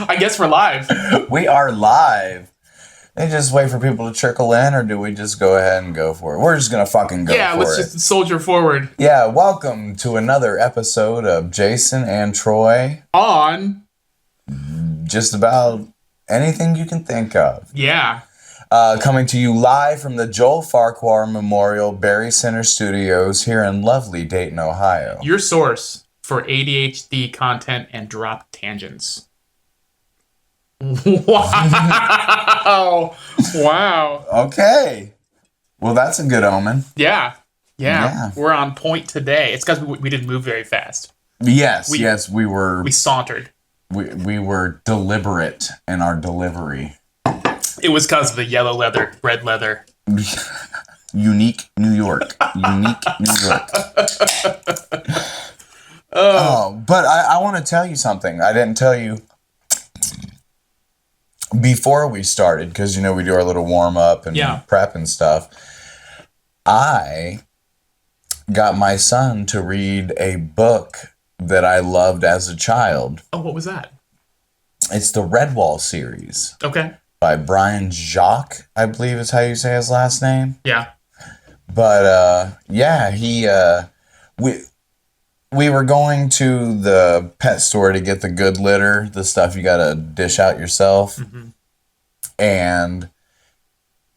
I guess we're live. We are live. They just wait for people to trickle in, or do we just go ahead and go for it? We're just gonna fucking go for it. Yeah, let's just soldier forward. Yeah, welcome to another episode of Jason and Troy. On just about anything you can think of. Yeah. Coming to you live from the Joel Farquhar Memorial Berry Center Studios here in lovely Dayton, Ohio. Your source for ADHD content and drop tangents. Wow. Wow. Okay. Well, that's a good omen. Yeah. We're on point today. It's because we didn't move very fast. Yes, we were. We sauntered. We were deliberate in our delivery. It was because of the yellow leather, red leather. Unique New York. Unique New York. But I want to tell you something. I didn't tell you before we started, because, you know, we do our little warm up and prep and stuff. I got my son to read a book that I loved as a child. Oh, what was that? It's the Redwall series. Okay. By Brian Jacques, I believe is how you say his last name. Yeah. But, we were going to the pet store to get the good litter, the stuff you gotta dish out yourself. Mm-hmm. And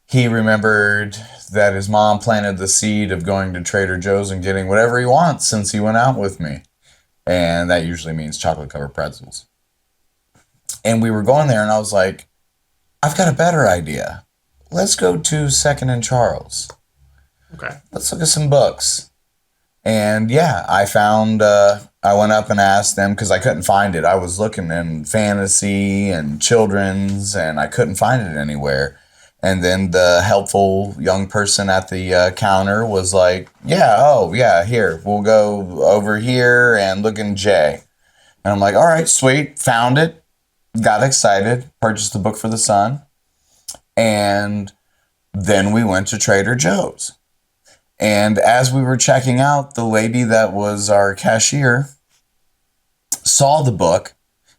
he remembered that his mom planted the seed of going to Trader Joe's and getting whatever he wants since he went out with me. And that usually means chocolate-covered pretzels. And we were going there, and I was like, I've got a better idea. Let's go to 2nd and Charles. Okay. Let's look at some books. And yeah, I found, I went up and asked them because I couldn't find it. I was looking in fantasy and children's, and I couldn't find it anywhere. And then the helpful young person at the counter was like, here, we'll go over here and look in J. And I'm like, all right, sweet, found it. Got excited, purchased the book for the son, and then we went to Trader Joe's. And as we were checking out, the lady that was our cashier saw the book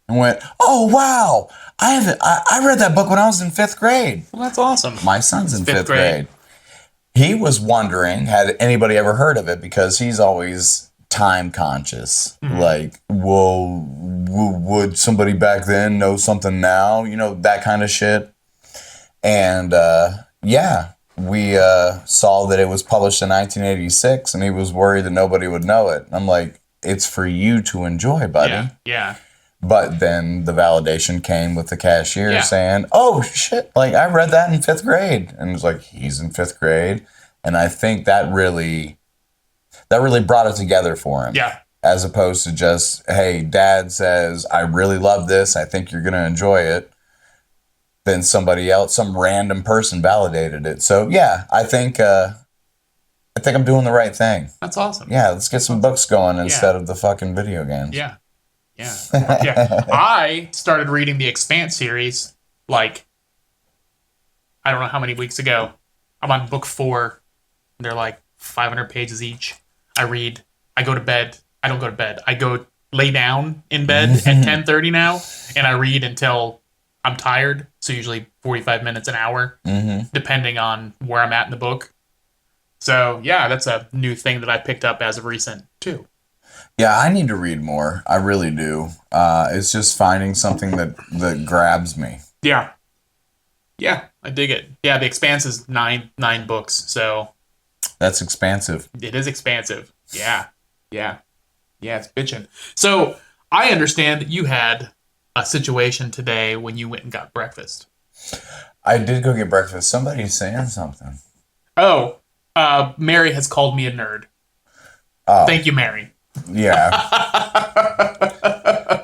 and went, "Oh, wow, I read that book when I was in 5th grade." Well, that's awesome. My son's in 5th grade. He was wondering, had anybody ever heard of it, because he's always time conscious. Mm-hmm. Like, well, would somebody back then know something now? You know, that kind of shit. And we saw that it was published in 1986, and he was worried that nobody would know it. I'm like, it's for you to enjoy, buddy. Yeah. But then the validation came with the cashier saying, oh, shit, like, I read that in 5th grade. And it was like, he's in 5th grade. And I think that really brought it together for him. Yeah. As opposed to just, hey, Dad says, I really love this. I think you're going to enjoy it. Then somebody else, some random person validated it. So, yeah, I think I'm doing the right thing. That's awesome. Yeah, let's get some books going instead of the fucking video games. Yeah. I started reading the Expanse series, like, I don't know how many weeks ago. I'm on book 4. They're like 500 pages each. I read. I go to bed. I don't go to bed. I go lay down in bed at 10:30 now, and I read until I'm tired. So usually 45 minutes, an hour, depending on where I'm at in the book. So, yeah, that's a new thing that I picked up as of recent, too. Yeah, I need to read more. I really do. It's just finding something that grabs me. Yeah, I dig it. Yeah, The Expanse is nine books, so... That's expansive. It is expansive. Yeah, it's bitching. So, I understand that you had a situation today when you went and got breakfast. I did go get breakfast. Somebody's saying something. Oh, Mary has called me a nerd. Oh. Thank you, Mary. Yeah.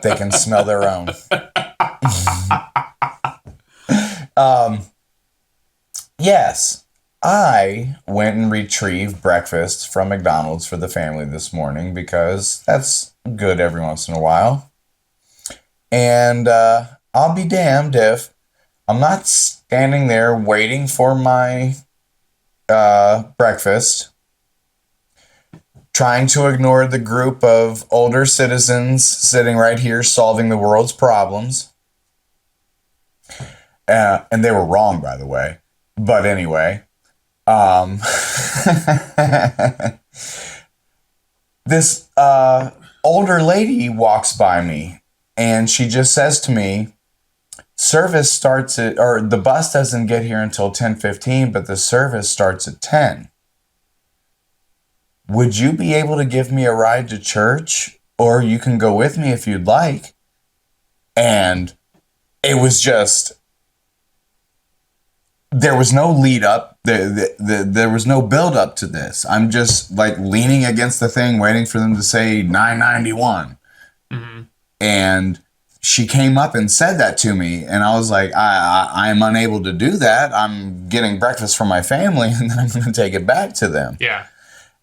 They can smell their own. Yes. I went and retrieved breakfast from McDonald's for the family this morning because that's good every once in a while. And I'll be damned if I'm not standing there waiting for my breakfast, trying to ignore the group of older citizens sitting right here solving the world's problems. And they were wrong, by the way. But anyway, this older lady walks by me, and she just says to me, service starts at, or the bus doesn't get here until 10:15, but the service starts at 10. Would you be able to give me a ride to church? Or you can go with me if you'd like. And it was just, there was no lead up. There was no build up to this. I'm just like leaning against the thing, waiting for them to say 991. Mm-hmm. And she came up and said that to me. And I was like, I'm unable to do that. I'm getting breakfast for my family, and then I'm going to take it back to them. Yeah.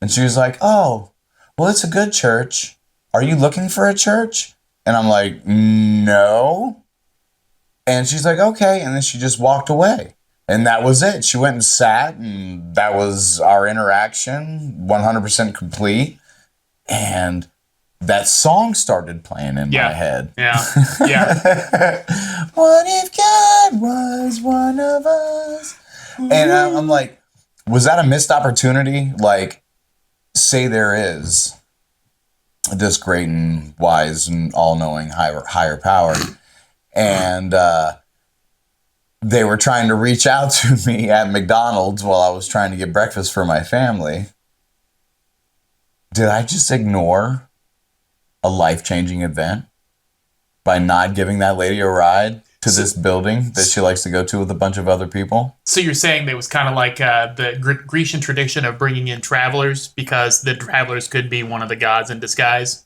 And she was like, oh, well, it's a good church. Are you looking for a church? And I'm like, no. And she's like, okay. And then she just walked away. And that was it. She went and sat, and that was our interaction, 100% complete. And that song started playing in my head. Yeah. Yeah. What if God was one of us? And I'm like, was that a missed opportunity? Like, say there is this great and wise and all-knowing higher power. And they were trying to reach out to me at McDonald's while I was trying to get breakfast for my family. Did I just ignore a life-changing event by not giving that lady a ride to this building that she likes to go to with a bunch of other people? So you're saying there was kind of like the Grecian tradition of bringing in travelers because the travelers could be one of the gods in disguise?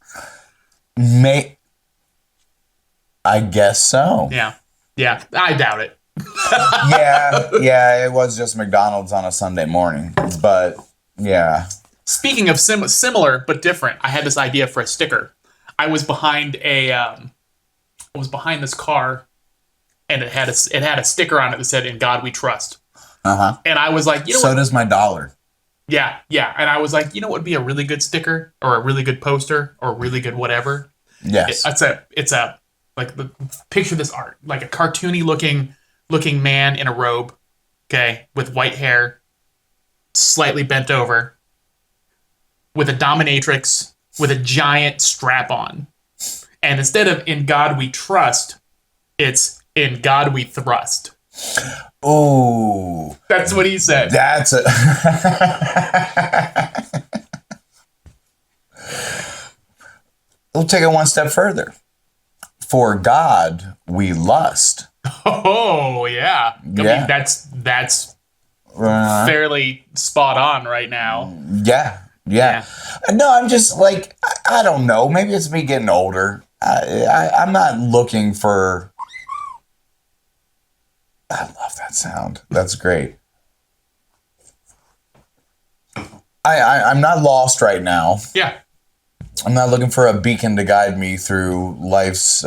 I guess so. Yeah. Yeah. I doubt it. Yeah, it was just McDonald's on a Sunday morning. But, yeah. Speaking of similar but different, I had this idea for a sticker. I was behind this car, and it had a sticker on it that said, "In God We Trust." Uh-huh. And I was like, you know so what? does my dollar. Yeah. And I was like, you know what would be a really good sticker or a really good poster or a really good whatever? Yes. It's a like picture this art, like a cartoony looking man in a robe, okay, with white hair, slightly bent over, with a dominatrix with a giant strap on. And instead of "In God We Trust," it's "In God We Thrust." Ooh. That's what he said. That's a... We'll take it one step further. For God, we lust. Oh, yeah. I mean, that's fairly spot on right now. Yeah. No, I'm just like, I don't know. Maybe it's me getting older. I'm not looking for... I love that sound. That's great. I'm not lost right now. Yeah. I'm not looking for a beacon to guide me through life's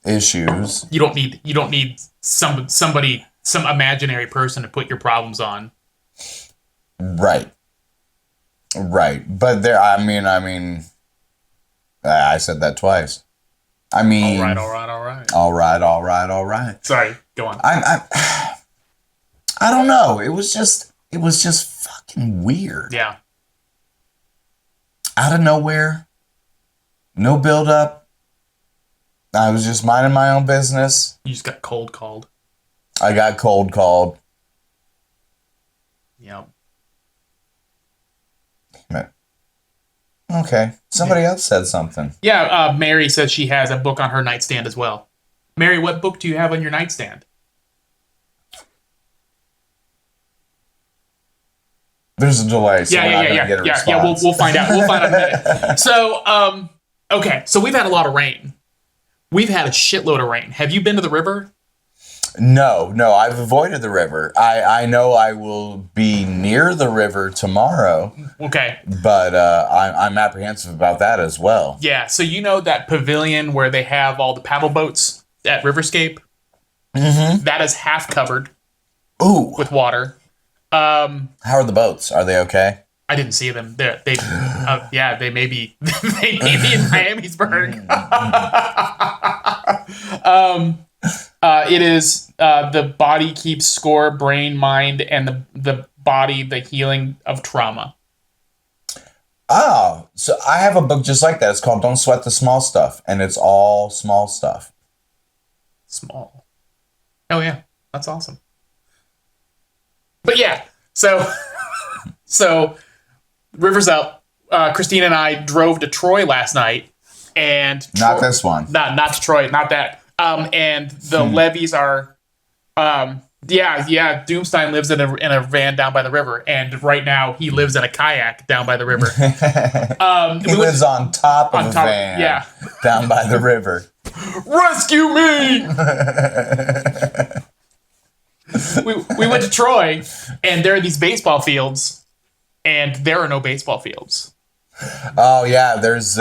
issues. You don't need some imaginary person to put your problems on. Right. But there, I mean, I said that twice. I mean, all right. Sorry, go on. I don't know. It was just fucking weird. Yeah. Out of nowhere, no build up. I was just minding my own business. You just got cold called. I got cold called. Yep. Okay. Somebody else said something. Yeah, Mary says she has a book on her nightstand as well. Mary, what book do you have on your nightstand? There's a delay, so we're not going to get a response. Yeah, we'll find out. We'll find out in a minute. So, okay, so we've had a lot of rain. We've had a shitload of rain. Have you been to the river? No, I've avoided the river. I know I will be near the river tomorrow. Okay. But I'm apprehensive about that as well. Yeah, so you know that pavilion where they have all the paddle boats at Riverscape? Mm-hmm. That is half covered with water. How are the boats? Are they okay? I didn't see them. They may be they may be in Miamisburg. It is the body keeps score, brain, mind, and the body, the healing of trauma. Oh, so I have a book just like that. It's called Don't Sweat the Small Stuff, and it's all small stuff. Small. Oh yeah, that's awesome. But yeah, so Rivers Up. Christina and I drove to Troy last night, and Not this one. Not to Troy, not that. And the levees are, Doomstein lives in a van down by the river, and right now he lives in a kayak down by the river. He lives on top of a van, down by the river. Rescue me! we went to Troy, and there are these baseball fields, and there are no baseball fields. Oh yeah, there's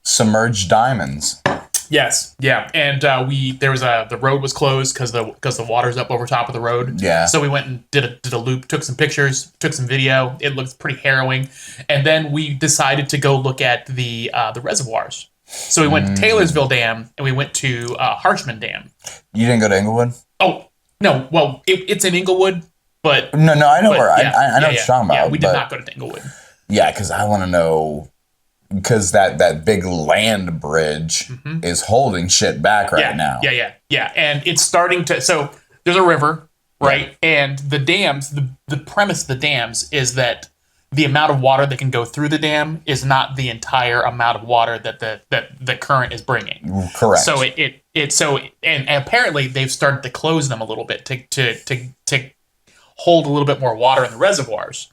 submerged diamonds. Yes, yeah, and the road was closed because the water's up over top of the road. Yeah. So we went and did a loop, took some pictures, took some video. It looks pretty harrowing, and then we decided to go look at the reservoirs. So we went to Taylorsville Dam and we went to Harshman Dam. You didn't go to Inglewood? Oh no, well it's in Inglewood, but no, I know where I know what you're talking about. Yeah, we did not go to Inglewood. Yeah, because I want to know. Because that big land bridge is holding shit back right now. Yeah. And it's starting to... So there's a river, right? Yeah. And the dams, the premise of the dams is that the amount of water that can go through the dam is not the entire amount of water that the current is bringing. Correct. So and apparently they've started to close them a little bit to hold a little bit more water in the reservoirs.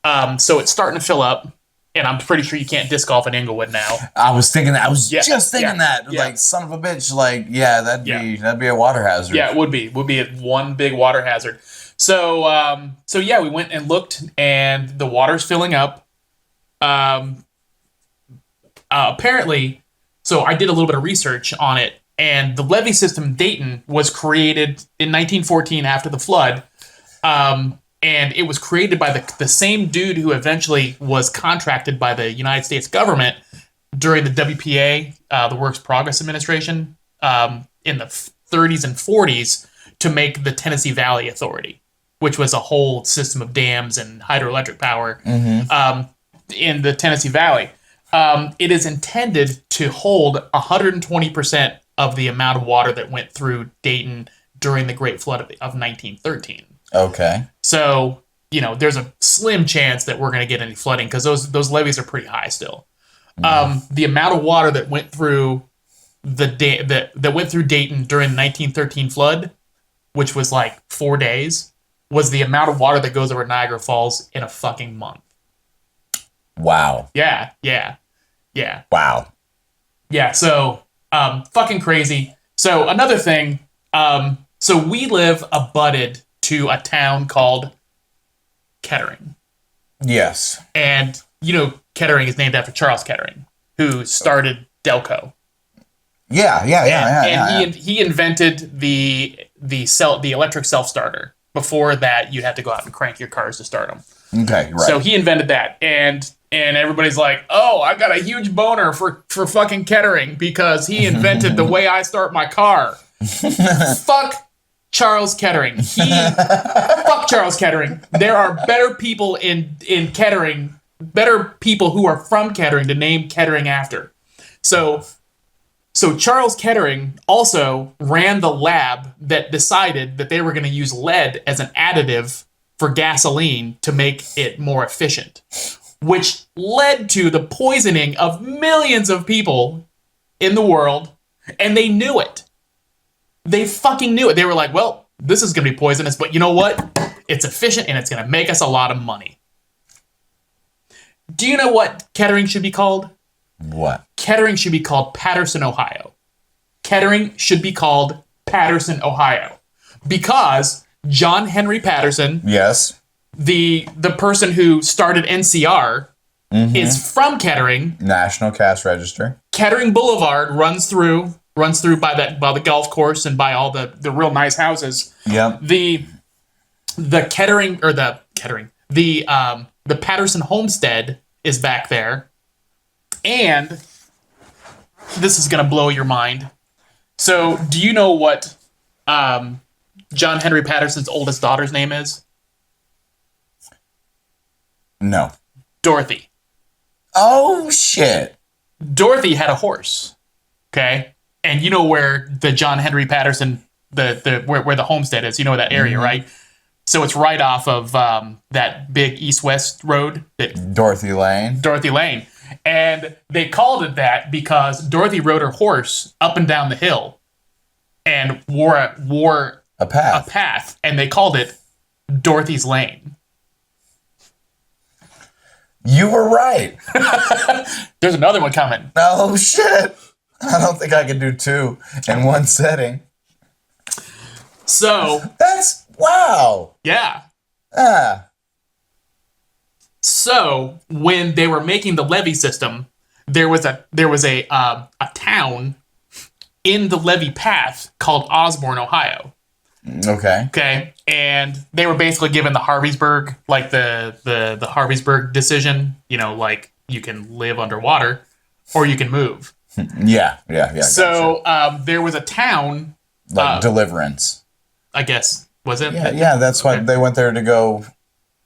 So it's starting to fill up. And I'm pretty sure you can't disc golf in Inglewood now. I was thinking that. I was just thinking that. Yeah. Like, son of a bitch. Like, yeah, that'd be a water hazard. Yeah, it would be. Would be one big water hazard. So, we went and looked, and the water's filling up. Apparently, so I did a little bit of research on it, and the levee system Dayton was created in 1914 after the flood. And it was created by the same dude who eventually was contracted by the United States government during the WPA, the Works Progress Administration, in the 30s and 40s to make the Tennessee Valley Authority, which was a whole system of dams and hydroelectric power in the Tennessee Valley. It is intended to hold 120% of the amount of water that went through Dayton during the Great Flood of 1913. Okay. So, there's a slim chance that we're going to get any flooding because those levees are pretty high still. The amount of water that went through that went through Dayton during the 1913 flood, which was like 4 days, was the amount of water that goes over Niagara Falls in a fucking month. Wow. Yeah. Wow. Yeah, so fucking crazy. So another thing, so we live abutted to a town called Kettering. Yes. And, Kettering is named after Charles Kettering, who started Delco. Yeah. He invented the electric self-starter. Before that, you'd have to go out and crank your cars to start them. Okay, right. So he invented that. And everybody's like, oh, I got a huge boner for fucking Kettering because he invented the way I start my car. Fuck Charles Kettering. Fuck Charles Kettering. There are better people in Kettering, better people who are from Kettering to name Kettering after. So Charles Kettering also ran the lab that decided that they were going to use lead as an additive for gasoline to make it more efficient, which led to the poisoning of millions of people in the world, and they knew it. They fucking knew it. They were like, well, this is going to be poisonous, but you know what? It's efficient, and it's going to make us a lot of money. Do you know what Kettering should be called? What? Kettering should be called Patterson, Ohio. Kettering should be called Patterson, Ohio. Because John Henry Patterson, yes, the person who started NCR, is from Kettering. National Cash Register. Kettering Boulevard runs through by the golf course and by all the real nice houses. Yep. the Patterson homestead is back there, and this is gonna blow your mind. So, do you know what John Henry Patterson's oldest daughter's name is? No. Dorothy. Oh, shit. Dorothy had a horse. Okay? And you know where the John Henry Patterson, where the homestead is. You know that area, right? So it's right off of that big east-west road. Dorothy Lane. Dorothy Lane. And they called it that because Dorothy rode her horse up and down the hill and wore A path. a path, and they called it Dorothy's Lane. You were right. There's another one coming. Oh, shit. I don't think I can do two in one setting. So, That's, wow. yeah. Ah. So, when they were making the levee system, there was a town in the levee path called Osborne, Ohio. Okay. Okay, and they were basically given the Harveysburg, like the Harveysburg decision. You know, like you can live underwater or you can move. Yeah. So there was a town, Like Deliverance. I guess, was it? Yeah, that's why they went there to go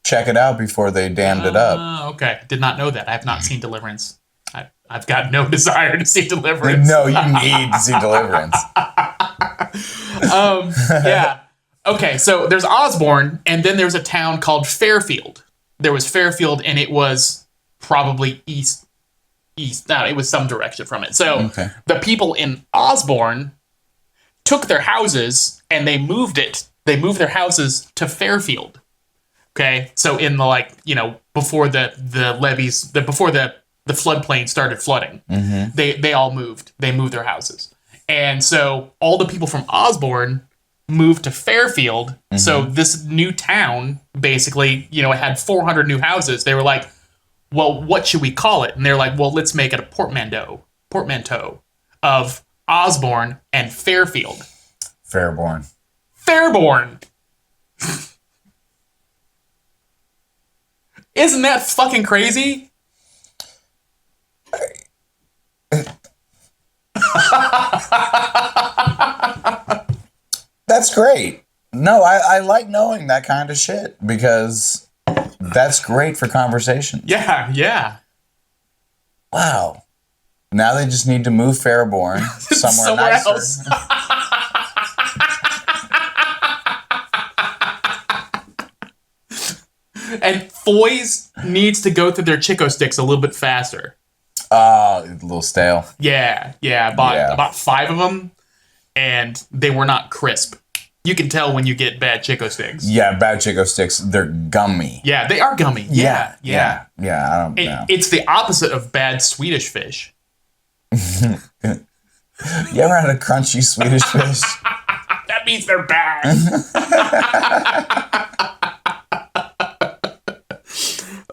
check it out before they dammed it up. Okay, did not know that. I have not seen Deliverance. I've got no desire to see Deliverance. No, you need to see Deliverance. Yeah. Okay, so there's Osborne, and then there's a town called Fairfield. There was Fairfield, and it was probably east. No, it was some direction from it. So the people in Osborne took their houses and they moved their houses to Fairfield. Okay, so in the before the levees, before the floodplain started flooding, they all moved. They moved their houses, and so all the people from Osborne moved to Fairfield. So this new town basically, it had 400 new houses. They were like, well, what should we call it? And they're like, well, let's make it a portmanteau of Osborne and Fairfield. Fairborn. Isn't that fucking crazy? That's great. No, I like knowing that kind of shit because that's great for conversation. Yeah. Wow. Now they just need to move Fairborn somewhere nicer. Else. And Foy's needs to go through their Chico sticks a little bit faster. Oh, a little stale. Yeah. I bought about 5 of them, and they were not crisp. You can tell when you get bad Chico sticks. Yeah, bad Chico sticks, they're gummy. Yeah, they are gummy. Yeah. I don't know. It's the opposite of bad Swedish fish. You ever had a crunchy Swedish fish? That means they're bad.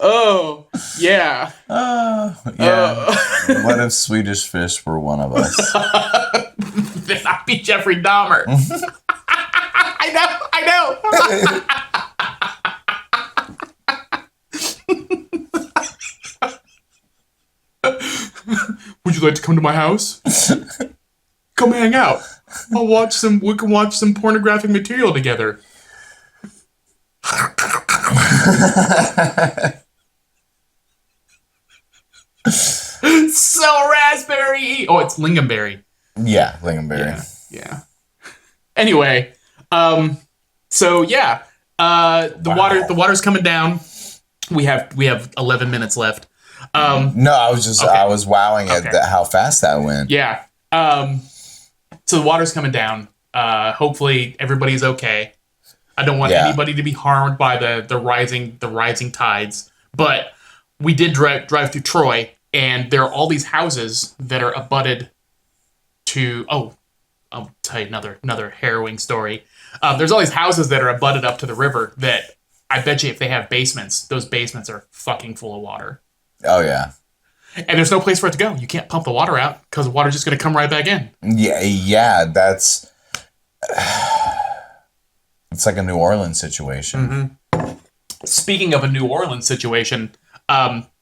Oh, yeah. What if Swedish fish were one of us? Then I'd be Jeffrey Dahmer. I know. Would you like to come to my house? Come hang out. We can watch some pornographic material together. So raspberry. Oh, it's lingonberry. Yeah, lingonberry. Yeah. Anyway, so yeah, the water's coming down. We have 11 minutes left. No, I was wowing at how fast that went. Yeah. So the water's coming down. Hopefully everybody's okay. I don't want anybody to be harmed by the rising tides. But we did drive through Troy, and there are all these houses that are abutted to. Oh, I'll tell you another harrowing story. There's all these houses that are abutted up to the river that I bet you if they have basements, those basements are fucking full of water. Oh yeah. And there's no place for it to go. You can't pump the water out because the water's just going to come right back in. Yeah, that's. It's like a New Orleans situation. Speaking of a New Orleans situation,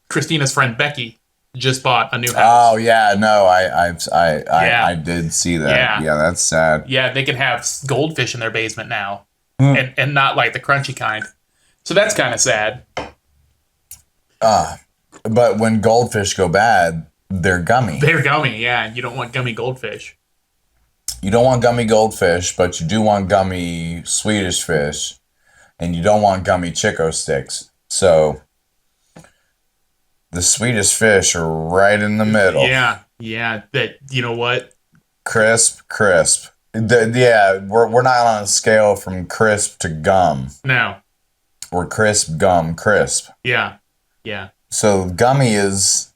Christina's friend Becky just bought a new house. Oh yeah, no, I did see that. Yeah, that's sad. Yeah, they can have goldfish in their basement now, and not like the crunchy kind. So that's kind of sad. But when goldfish go bad, they're gummy. They're gummy, yeah. You don't want gummy goldfish. You don't want gummy goldfish, but you do want gummy Swedish fish, and you don't want gummy Chico sticks. So the Swedish fish are right in the middle. Yeah. That, you know what? Crisp. We're not on a scale from crisp to gum. No. We're crisp, gum, crisp. Yeah. So gummy is...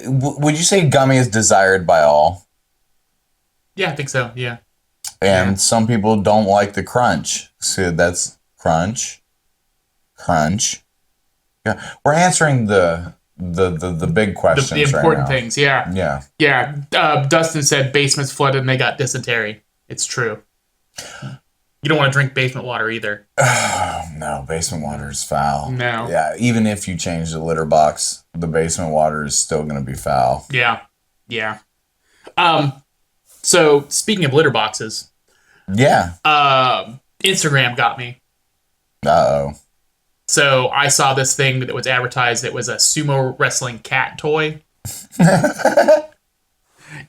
Would you say gummy is desired by all? Yeah, I think so, yeah. And some people don't like the crunch. So that's crunch. Yeah, we're answering the big questions right now. The important things, yeah. Yeah. Dustin said basements flooded and they got dysentery. It's true. You don't want to drink basement water either. No, basement water is foul. No. Yeah, even if you change the litter box, the basement water is still going to be foul. Yeah. So speaking of litter boxes, yeah, Instagram got me. Uh-oh. So I saw this thing that was advertised. It was a sumo wrestling cat toy, and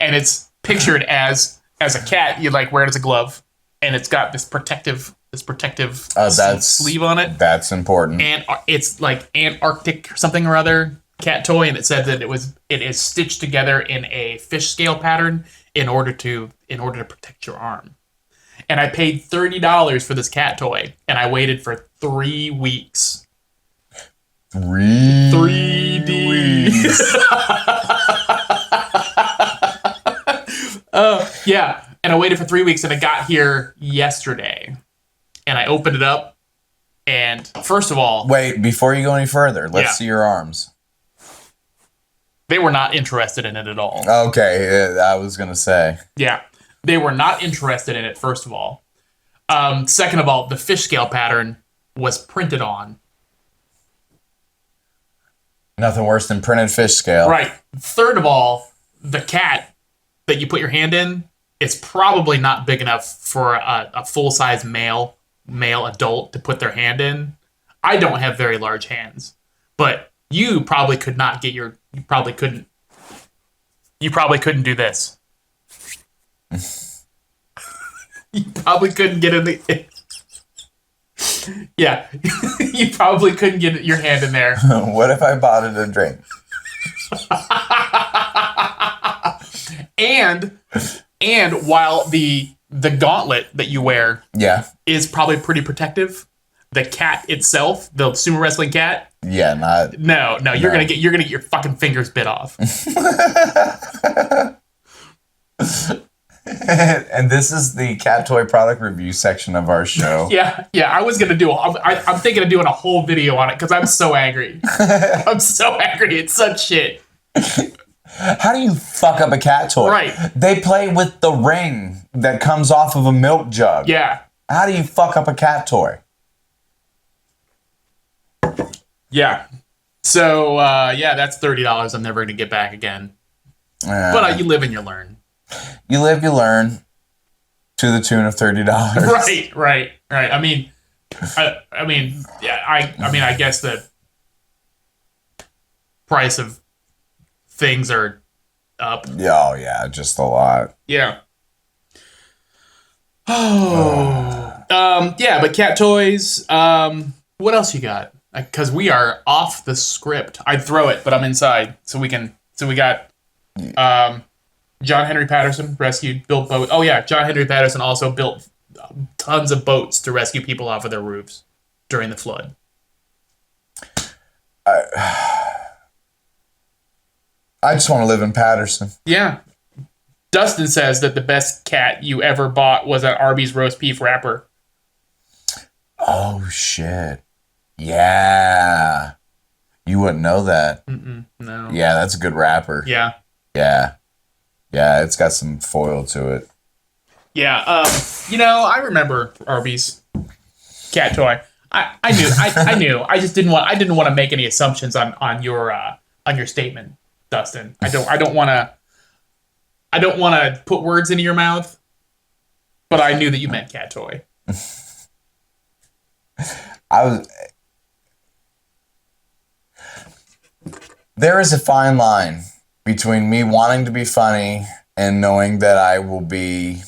it's pictured as a cat. You like wear it as a glove, and it's got this protective sleeve on it. That's important. And it's like Antarctic or something or other cat toy, and it said that it is stitched together in a fish scale pattern in order to protect your arm. And I paid $30 for this cat toy, and I waited for 3 weeks. 3D. Yeah. And I waited for 3 weeks, and it got here yesterday. And I opened it up, and first of all... Wait, before you go any further, let's see your arms. They were not interested in it at all. Okay, I was going to say. Yeah. They were not interested in it, first of all. Second of all, the fish scale pattern was printed on. Nothing worse than printed fish scale. Right. Third of all, the cat that you put your hand in is probably not big enough for a full-size male adult to put their hand in. I don't have very large hands, but you probably could not get you probably couldn't do this. You probably couldn't get in the... Yeah. You probably couldn't get your hand in there. What if I bought it a drink? And while the gauntlet that you wear is probably pretty protective, the cat itself, the sumo wrestling cat... Yeah, not... No, you're gonna get your fucking fingers bit off. And this is the cat toy product review section of our show. Yeah. I was gonna do. I'm thinking of doing a whole video on it because I'm so angry. I'm so angry. It's such shit. How do you fuck up a cat toy? Right. They play with the ring that comes off of a milk jug. Yeah. How do you fuck up a cat toy? Yeah. So that's $30. I'm never gonna get back again. But you live and you learn. You live, you learn, to the tune of $30. Right. I mean, I guess the price of things are up. Oh yeah, just a lot. Yeah. But cat toys. What else you got? Because we are off the script. I'd throw it, but I'm inside, so we got. John Henry Patterson built boats. Oh yeah, John Henry Patterson also built tons of boats to rescue people off of their roofs during the flood. I just want to live in Patterson. Yeah. Dustin says that the best cat you ever bought was an Arby's roast beef wrapper. Oh shit. Yeah. You wouldn't know that. No. Yeah, that's a good wrapper. Yeah. Yeah. Yeah, it's got some foil to it. Yeah. I remember Arby's cat toy. I knew. I just didn't want to make any assumptions on your statement, Dustin. I don't want to put words into your mouth, but I knew that you meant cat toy. I was. There is a fine line between me wanting to be funny and knowing that I will be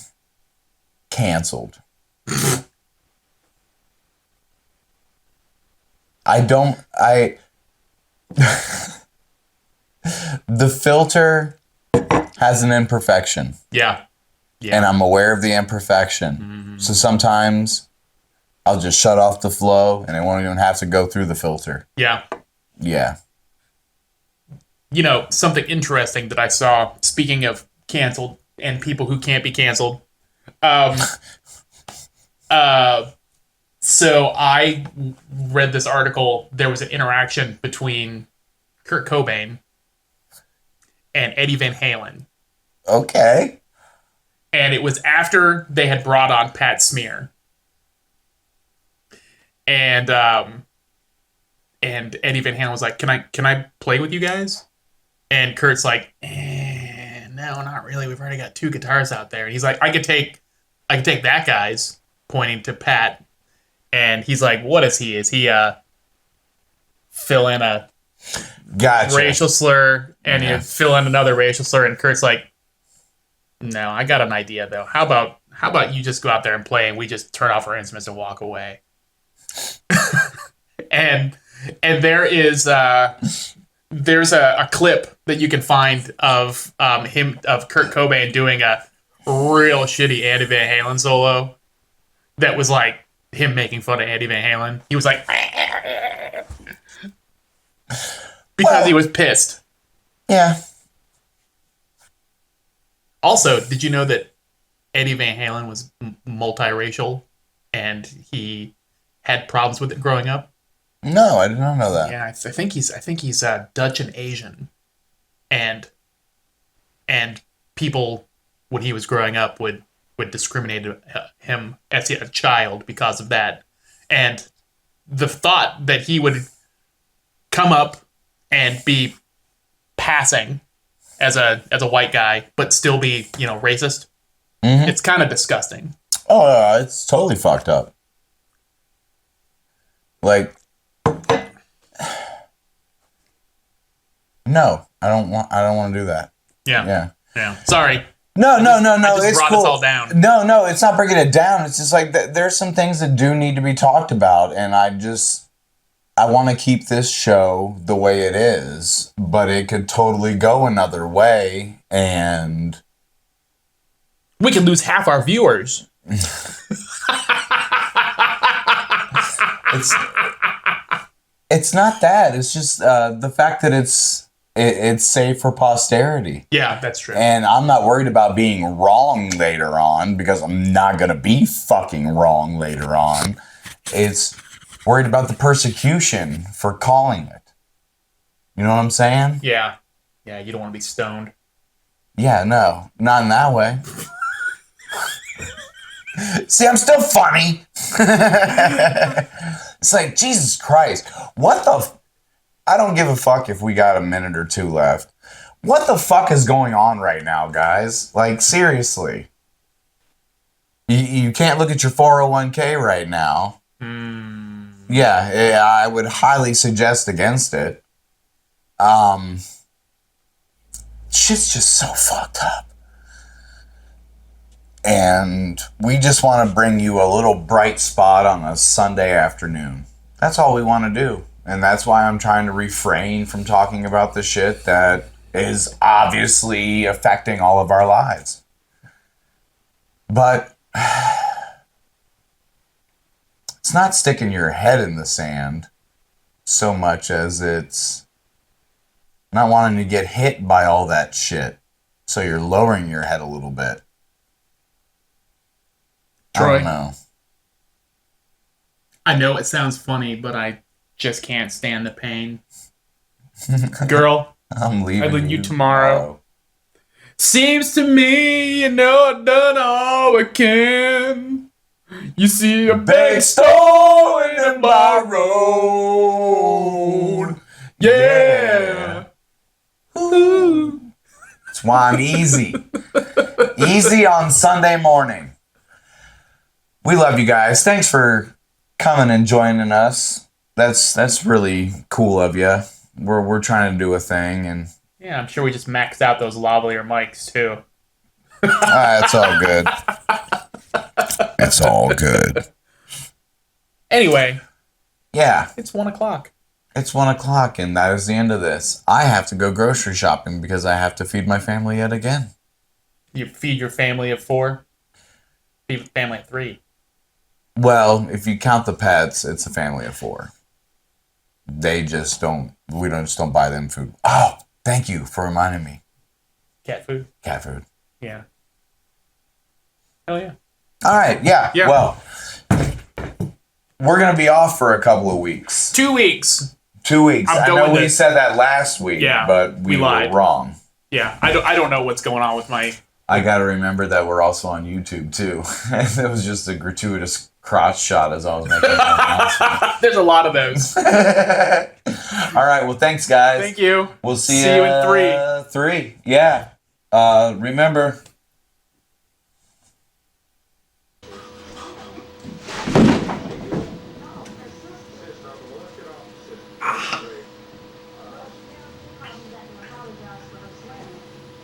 canceled. The filter has an imperfection. Yeah. And I'm aware of the imperfection. Mm-hmm. So sometimes I'll just shut off the flow and it won't even have to go through the filter. Yeah. Yeah. Something interesting that I saw, speaking of canceled and people who can't be canceled. So I read this article. There was an interaction between Kurt Cobain and Eddie Van Halen. Okay. And it was after they had brought on Pat Smear. And Eddie Van Halen was like, Can I play with you guys? And Kurt's like, no, not really. We've already got 2 guitars out there. And he's like, I could take that guy's, pointing to Pat. And he's like, what is he? Is he fill in a racial slur and you fill in another racial slur? And Kurt's like, no, I got an idea though. How about you just go out there and play and we just turn off our instruments and walk away? and there's a clip that you can find of Kurt Cobain doing a real shitty Eddie Van Halen solo that was like him making fun of Eddie Van Halen. He was like because he was pissed. Yeah. Also, did you know that Eddie Van Halen was multiracial and he had problems with it growing up? No, I did not know that. Yeah, I think he's Dutch and Asian, and people when he was growing up would discriminate him as a child because of that, and the thought that he would come up and be passing as a white guy but still be racist. Mm-hmm. It's kind of disgusting. Oh, it's totally fucked up. Like. No, I don't want to do that. Yeah. Sorry. No. It's brought cool. us all down. No, it's not bringing it down. It's just like there's some things that do need to be talked about, and I want to keep this show the way it is, but it could totally go another way, and we could lose half our viewers. It's not that. It's just the fact that it's safe for posterity. Yeah, that's true. And I'm not worried about being wrong later on because I'm not going to be fucking wrong later on. It's worried about the persecution for calling it. You know what I'm saying? Yeah. Yeah, you don't want to be stoned. Yeah, no. Not in that way. See, I'm still funny. It's like, Jesus Christ. What the... I don't give a fuck if we got a minute or 2 left. What the fuck is going on right now, guys? Like, seriously. You can't look at your 401k right now. Yeah, I would highly suggest against it. Shit's just so fucked up. And we just want to bring you a little bright spot on a Sunday afternoon. That's all we want to do. And that's why I'm trying to refrain from talking about the shit that is obviously affecting all of our lives. But it's not sticking your head in the sand so much as it's not wanting to get hit by all that shit. So you're lowering your head a little bit. Troy, I don't know. I know it sounds funny, but I just can't stand the pain. Girl, I'm leaving you tomorrow. Seems to me you know I've done all I can. You see a big stone in my road. Yeah. Ooh. That's why I'm easy. Easy on Sunday morning. We love you guys. Thanks for coming and joining us. That's really cool of you. We're trying to do a thing, and Yeah, I'm sure we just maxed out those lavalier mics too. it's all good. It's all good. Anyway, Yeah, it's 1 o'clock. it's 1 o'clock, and that is the end of this. I have to go grocery shopping because I have to feed my family yet again. You feed your family of 4. Feed the family of 3. Well, if you count the pets, it's a family of 4. They just don't. We just don't buy them food. Oh, thank you for reminding me. Cat food. Cat food. Yeah. Hell yeah. All right. Yeah. Yeah. Well, we're gonna be off for a couple of weeks. 2 weeks. 2 weeks. I'm I going know we to- said that last week, Yeah, but we were lied. wrong. Yeah. I don't know what's going on with my. I got to remember that we're also on YouTube too. It was just a gratuitous crotch shot as I was making that announcement. There's a lot of those. All right. Well, thanks, guys. Thank you. We'll see you in 3. 3. Yeah. Remember,